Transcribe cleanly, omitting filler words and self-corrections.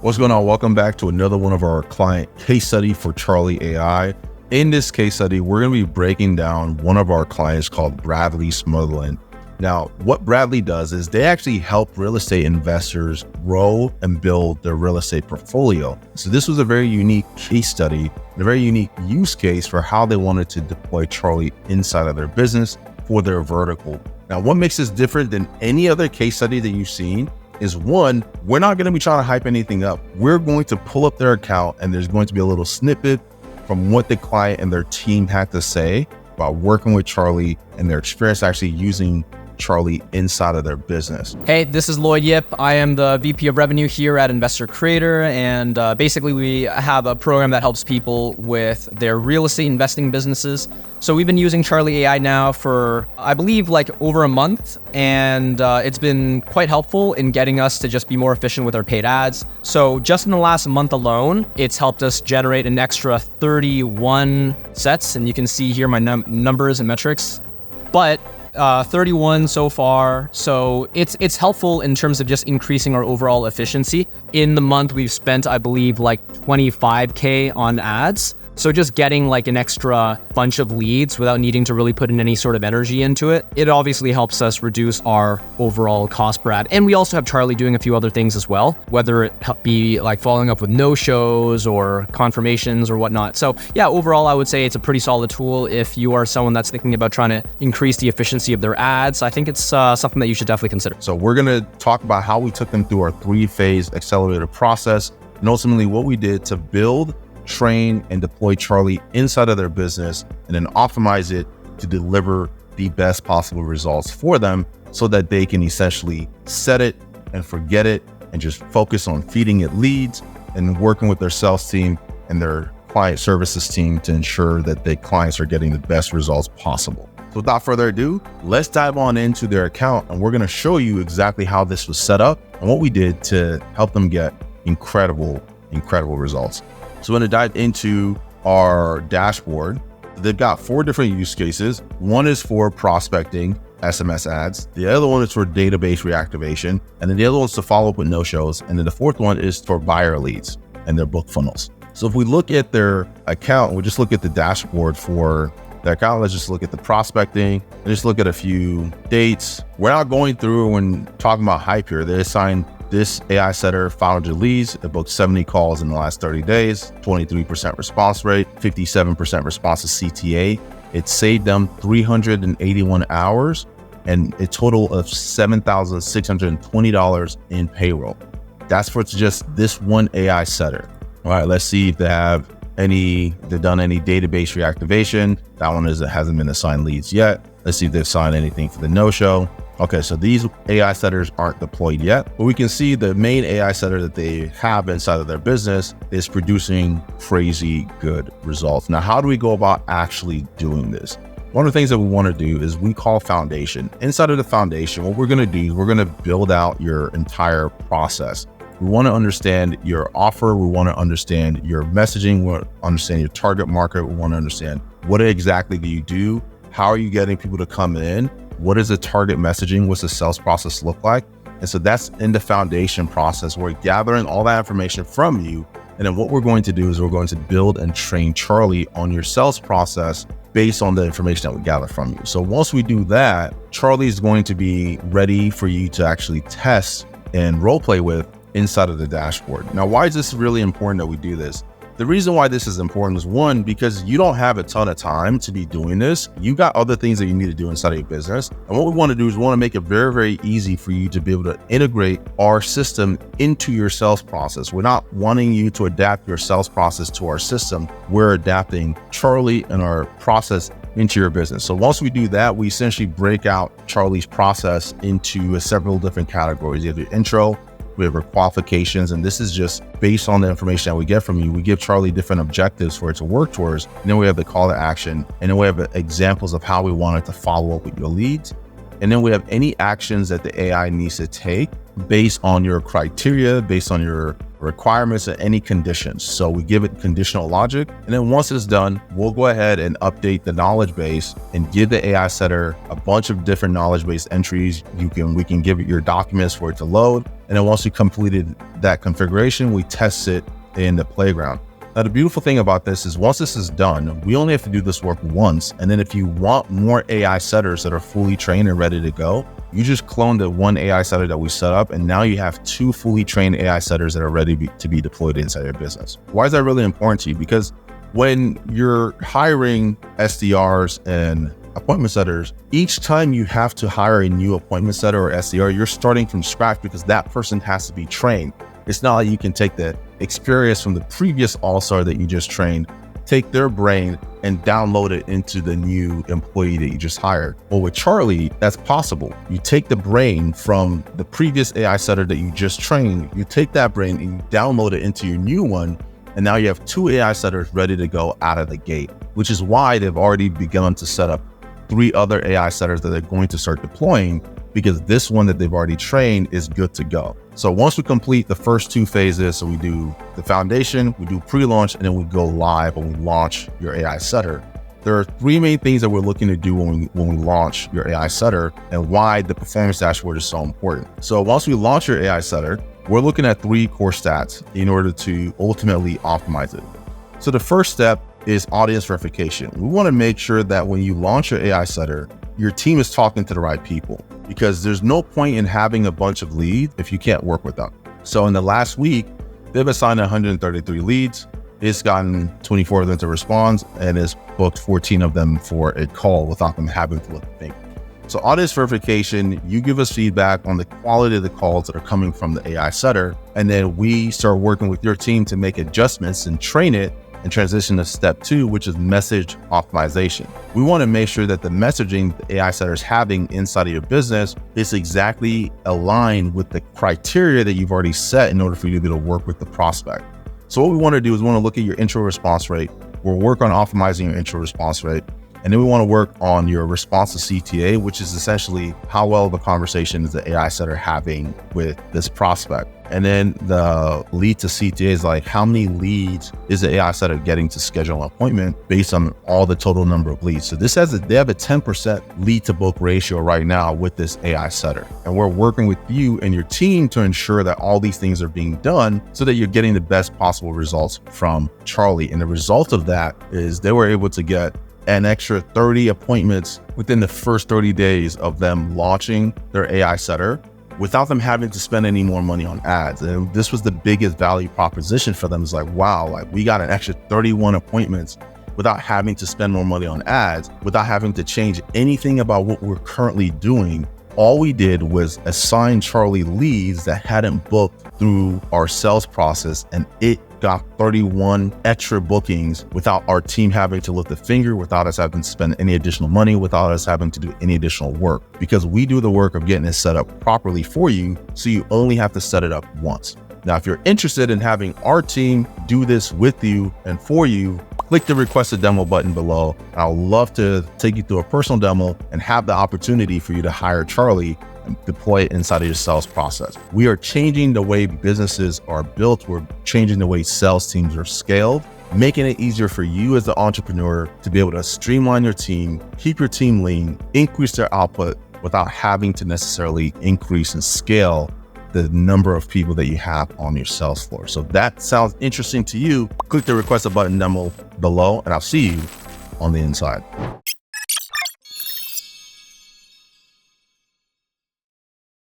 What's going on? Welcome back to another one of our client case study for Charlie AI. In this case study, we're going to be breaking down one of our clients called Bradley Smotherman. Now, what Bradley does is they actually help real estate investors grow and build their real estate portfolio. So this was a very unique case study, a very unique use case for how they wanted to deploy Charlie inside of their business for their vertical. Now, what makes this different than any other case study that you've seen is one, we're not going to be trying to hype anything up. We're going to pull up their account and there's going to be a little snippet from what the client and their team had to say about working with Charlie and their experience actually using Charlie inside of their business. Hey, this is Lloyd Yip. I am the VP of Revenue here at Investor Creator, and basically we have a program that helps people with their real estate investing businesses. So we've been using Charlie AI now for, I believe, like over a month, and it's been quite helpful in getting us to just be more efficient with our paid ads. So just in the last month alone, it's helped us generate an extra 31 sets, and you can see here my numbers and metrics. But 31 so far. So it's helpful in terms of just increasing our overall efficiency. In the month, we've spent, I believe, like 25K on ads. So just getting like an extra bunch of leads without needing to really put in any sort of energy into it, it obviously helps us reduce our overall cost per ad. And we also have Charlie doing a few other things as well, whether it be like following up with no-shows or confirmations or whatnot. So yeah, overall, I would say it's a pretty solid tool if you are someone that's thinking about trying to increase the efficiency of their ads. I think it's something that you should definitely consider. So we're going to talk about how we took them through our 3-phase accelerator process and ultimately what we did to build, train, and deploy Charlie inside of their business and then optimize it to deliver the best possible results for them so that they can essentially set it and forget it and just focus on feeding it leads and working with their sales team and their client services team to ensure that their clients are getting the best results possible. So without further ado, let's dive on into their account and we're going to show you exactly how this was set up and what we did to help them get incredible results. So we're going to dive into our dashboard. They've got 4 different use cases. One is for prospecting SMS ads. The other one is for database reactivation. And then the other one is to follow up with no-shows. And then the 4th one is for buyer leads and their book funnels. So if we look at their account, we just look at the dashboard for their account. Let's just look at the prospecting and just look at a few dates. We're not going through and talking about hype here. They assigned this AI setter 500 leads. It booked 70 calls in the last 30 days, 23% response rate, 57% response to CTA. It saved them 381 hours and a total of $7,620 in payroll. That's for just this one AI setter. All right, let's see if they've done any database reactivation. That one hasn't been assigned leads yet. Let's see if they've signed anything for the no-show. Okay, so these AI setters aren't deployed yet, but we can see the main AI setter that they have inside of their business is producing crazy good results. Now, how do we go about actually doing this? One of the things that we want to do is we call foundation. Inside of the foundation, what we're going to do is we're going to build out your entire process. We want to understand your offer. We want to understand your messaging. We want to understand your target market. We want to understand what exactly do you do? How are you getting people to come in? What is the target messaging? What's the sales process look like? And so that's in the foundation process. We're gathering all that information from you. And then what we're going to do is we're going to build and train Charlie on your sales process based on the information that we gather from you. So once we do that, Charlie is going to be ready for you to actually test and role play with inside of the dashboard. Now, why is this really important that we do this? The reason why this is important is one, because you don't have a ton of time to be doing this. You got other things that you need to do inside of your business. And what we want to do is we want to make it very, very easy for you to be able to integrate our system into your sales process. We're not wanting you to adapt your sales process to our system. We're adapting Charlie and our process into your business. So once we do that, we essentially break out Charlie's process into several different categories. You have your intro, we have our qualifications, and this is just based on the information that we get from you. We give Charlie different objectives for it to work towards. And then we have the call to action. And then we have examples of how we want it to follow up with your leads. And then we have any actions that the AI needs to take based on your criteria, based on your requirements and any conditions. So we give it conditional logic. And then once it's done, we'll go ahead and update the knowledge base and give the AI setter a bunch of different knowledge base entries. We can give it your documents for it to load. And then once we completed that configuration, we test it in the playground. Now, the beautiful thing about this is once this is done, we only have to do this work once. And then if you want more AI setters that are fully trained and ready to go, you just clone the one AI setter that we set up, and now you have 2 fully trained AI setters that are ready to be deployed inside your business. Why is that really important to you? Because when you're hiring SDRs and appointment setters, each time you have to hire a new appointment setter or SDR, you're starting from scratch because that person has to be trained. It's not like you can take the experience from the previous all-star that you just trained, take their brain and download it into the new employee that you just hired. Well, with Charlie, that's possible. You take the brain from the previous AI setter that you just trained, you take that brain and you download it into your new one, and now you have 2 AI setters ready to go out of the gate, which is why they've already begun to set up 3 other AI setters that they're going to start deploying, because this one that they've already trained is good to go. So once we complete the first 2 phases, so we do the foundation, we do pre-launch, and then we go live and we launch your AI setter. There are 3 main things that we're looking to do when we launch your AI setter, and why the performance dashboard is so important. So once we launch your AI setter, we're looking at 3 core stats in order to ultimately optimize it. So the first step is audience verification. We want to make sure that when you launch your AI setter, your team is talking to the right people, because there's no point in having a bunch of leads if you can't work with them. So in the last week, they've assigned 133 leads. It's gotten 24 of them to respond, and it's booked 14 of them for a call without them having to look at things. So audience verification, you give us feedback on the quality of the calls that are coming from the AI setter, and then we start working with your team to make adjustments and train it and transition to step 2, which is message optimization. We want to make sure that the messaging the AI setter is having inside of your business is exactly aligned with the criteria that you've already set in order for you to be able to work with the prospect. So what we want to do is we want to look at your intro response rate. We'll work on optimizing your intro response rate. And then we want to work on your response to CTA, which is essentially how well of a conversation is the AI setter having with this prospect. And then the lead to CTA is like, how many leads is the AI setter getting to schedule an appointment based on all the total number of leads. So they have a 10% lead to book ratio right now with this AI setter. And we're working with you and your team to ensure that all these things are being done so that you're getting the best possible results from Charlie. And the result of that is they were able to get an extra 30 appointments within the first 30 days of them launching their AI setter without them having to spend any more money on ads. And this was the biggest value proposition for them. It's like, wow, like we got an extra 31 appointments without having to spend more money on ads, without having to change anything about what we're currently doing. All we did was assign Charlie leads that hadn't booked through our sales process, and it got 31 extra bookings without our team having to lift a finger, without us having to spend any additional money, without us having to do any additional work, because we do the work of getting it set up properly for you, so you only have to set it up once. Now, if you're interested in having our team do this with you and for you, click the request a demo button below. I'd love to take you through a personal demo and have the opportunity for you to hire Charlie and deploy it inside of your sales process. We are changing the way businesses are built. We're changing the way sales teams are scaled, making it easier for you as the entrepreneur to be able to streamline your team, keep your team lean, increase their output without having to necessarily increase and scale the number of people that you have on your sales floor. So if that sounds interesting to you, click the request a button demo below, and I'll see you on the inside.